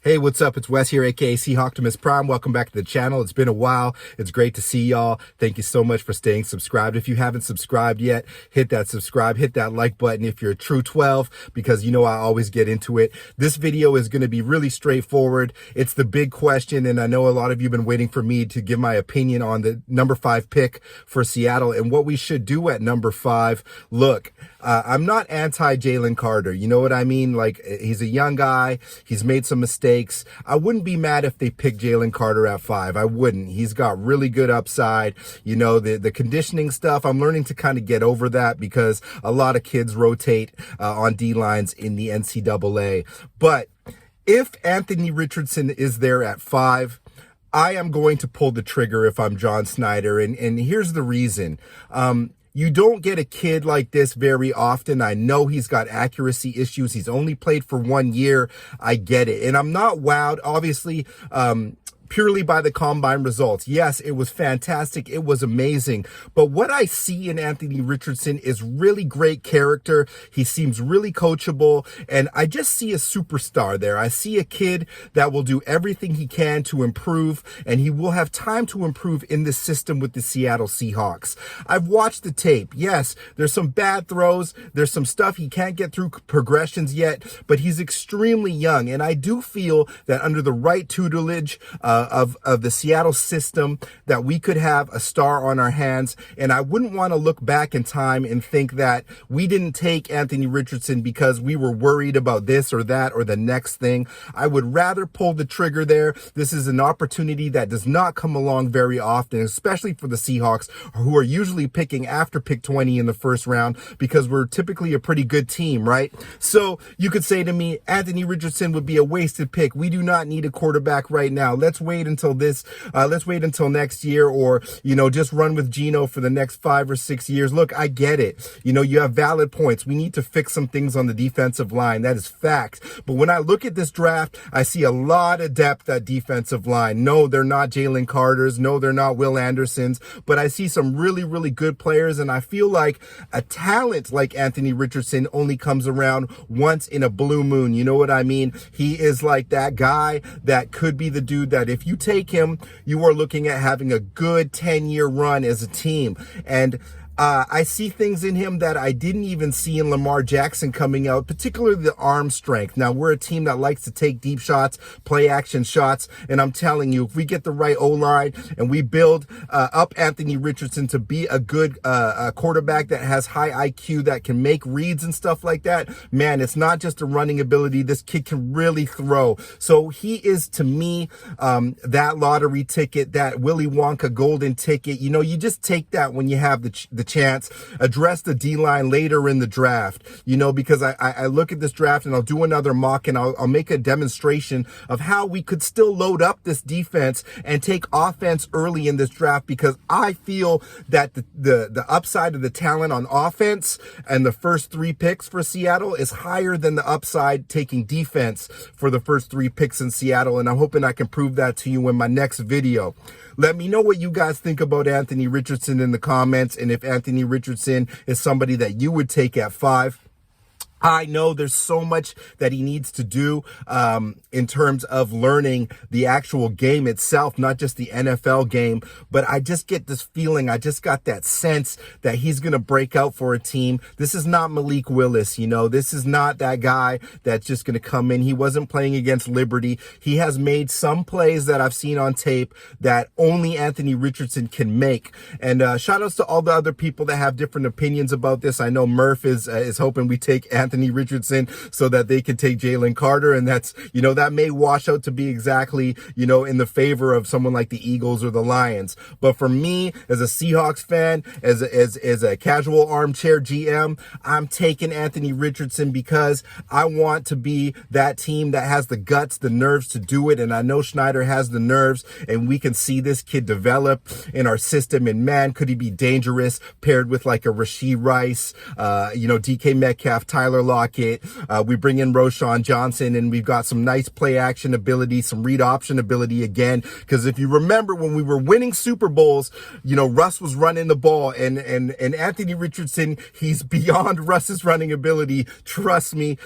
Hey, what's up? It's Wes here, aka Seahawks Prime. Welcome back to the channel. It's been a while. It's great to see y'all. Thank you so much for staying subscribed. If you haven't subscribed yet, hit that subscribe, hit that like button if you're a true 12, because you know I always get into it. This video is going to be really straightforward. It's the big question, and I know a lot of you have been waiting for me to give my opinion on the number 5 pick for Seattle and what we should do at number 5. Look, I'm not anti Jalen Carter. You know what I mean? Like, he's a young guy. He's made some mistakes. I wouldn't be mad if they picked Jalen Carter at 5. I wouldn't. He's got really good upside. You know, the conditioning stuff, I'm learning to kind of get over that because a lot of kids rotate on D-lines in the NCAA. But if Anthony Richardson is there at 5, I am going to pull the trigger if I'm John Schneider. And here's the reason. You don't get a kid like this very often. I know he's got accuracy issues. He's only played for 1 year. I get it. And I'm not wowed, obviously, purely by the combine results. Yes, it was fantastic. It was amazing. But what I see in Anthony Richardson is really great character. He seems really coachable. And I just see a superstar there. I see a kid that will do everything he can to improve, and he will have time to improve in this system with the Seattle Seahawks. I've watched the tape. Yes, there's some bad throws. There's some stuff he can't get through progressions yet, but he's extremely young. And I do feel that under the right tutelage, of the Seattle system, that we could have a star on our hands. And I wouldn't want to look back in time and think that we didn't take Anthony Richardson because we were worried about this or that or the next thing. I would rather pull the trigger there. This is an opportunity that does not come along very often, especially for the Seahawks, who are usually picking after pick 20 in the first round, because we're typically a pretty good team, right? So you could say to me, Anthony Richardson would be a wasted pick. We do not need a quarterback right now. Let's wait until next year, or, you know, just run with Geno for the next 5 or 6 years. Look, I get it. You know, you have valid points. We need to fix some things on the defensive line. That is fact. But when I look at this draft, I see a lot of depth at defensive line. No, they're not Jalen Carters. No, they're not Will Andersons. But I see some really, really good players, and I feel like a talent like Anthony Richardson only comes around once in a blue moon. You know what I mean? He is like that guy that could be the dude that if you take him, you are looking at having a good 10-year run as a team. And I see things in him that I didn't even see in Lamar Jackson coming out, particularly the arm strength. Now, we're a team that likes to take deep shots, play action shots, and I'm telling you, if we get the right O-line and we build up Anthony Richardson to be a good quarterback that has high IQ, that can make reads and stuff like that, man, it's not just a running ability. This kid can really throw. So he is, to me, that lottery ticket, that Willy Wonka golden ticket. You know, you just take that when you have the chance. Address the D-line later in the draft, you know, because I look at this draft and I'll do another mock and I'll make a demonstration of how we could still load up this defense and take offense early in this draft, because I feel that the upside of the talent on offense and the first 3 picks for Seattle is higher than the upside taking defense for the first 3 picks in Seattle. And I'm hoping I can prove that to you in my next video. Let me know what you guys think about Anthony Richardson in the comments, and if Anthony Richardson is somebody that you would take at 5. I know there's so much that he needs to do in terms of learning the actual game itself, not just the NFL game. But I just get this feeling, I just got that sense that he's going to break out for a team. This is not Malik Willis, you know. This is not that guy that's just going to come in. He wasn't playing against Liberty. He has made some plays that I've seen on tape that only Anthony Richardson can make. And shout outs to all the other people that have different opinions about this. I know Murph is hoping we take Anthony Richardson so that they can take Jalen Carter, and that's, you know, that may wash out to be exactly, you know, in the favor of someone like the Eagles or the Lions. But for me, as a Seahawks fan, as a casual armchair GM, I'm taking Anthony Richardson because I want to be that team that has the guts, the nerves to do it. And I know Schneider has the nerves, and we can see this kid develop in our system. And man, could he be dangerous paired with like a Rashee Rice, you know, DK Metcalf, Tyler Tyler Lockett. We bring in Roschon Johnson, and we've got some nice play action ability, some read option ability again. Because if you remember when we were winning Super Bowls, Russ was running the ball, and Anthony Richardson, he's beyond Russ's running ability. Trust me.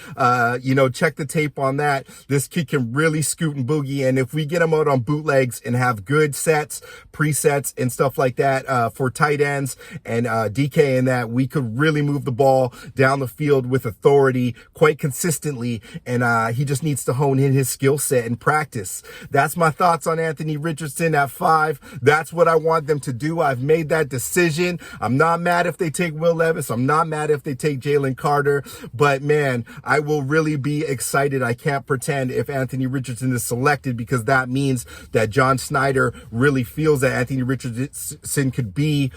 Check the tape on that. This kid can really scoot and boogie, and if we get him out on bootlegs and have good sets, presets, and stuff like that for tight ends and DK in that, we could really move the ball down the field with authority quite consistently, and he just needs to hone in his skill set and practice. That's my thoughts on Anthony Richardson at 5. That's what I want them to do. I've made that decision. I'm not mad if they take Will Levis. I'm not mad if they take Jalen Carter, but man, I will really be excited. I can't pretend if Anthony Richardson is selected, because that means that John Snyder really feels that Anthony Richardson could be,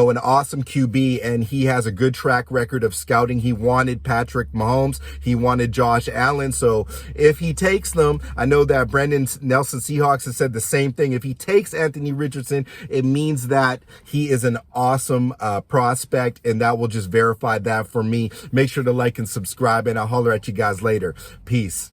an awesome QB, and he has a good track record of scouting. He wanted Patrick Mahomes. He wanted Josh Allen. So if he takes them, I know that Brendan Nelson Seahawks has said the same thing. If he takes Anthony Richardson, it means that he is an awesome prospect, and that will just verify that for me. Make sure to like and subscribe, and I'll holler at you guys later. Peace.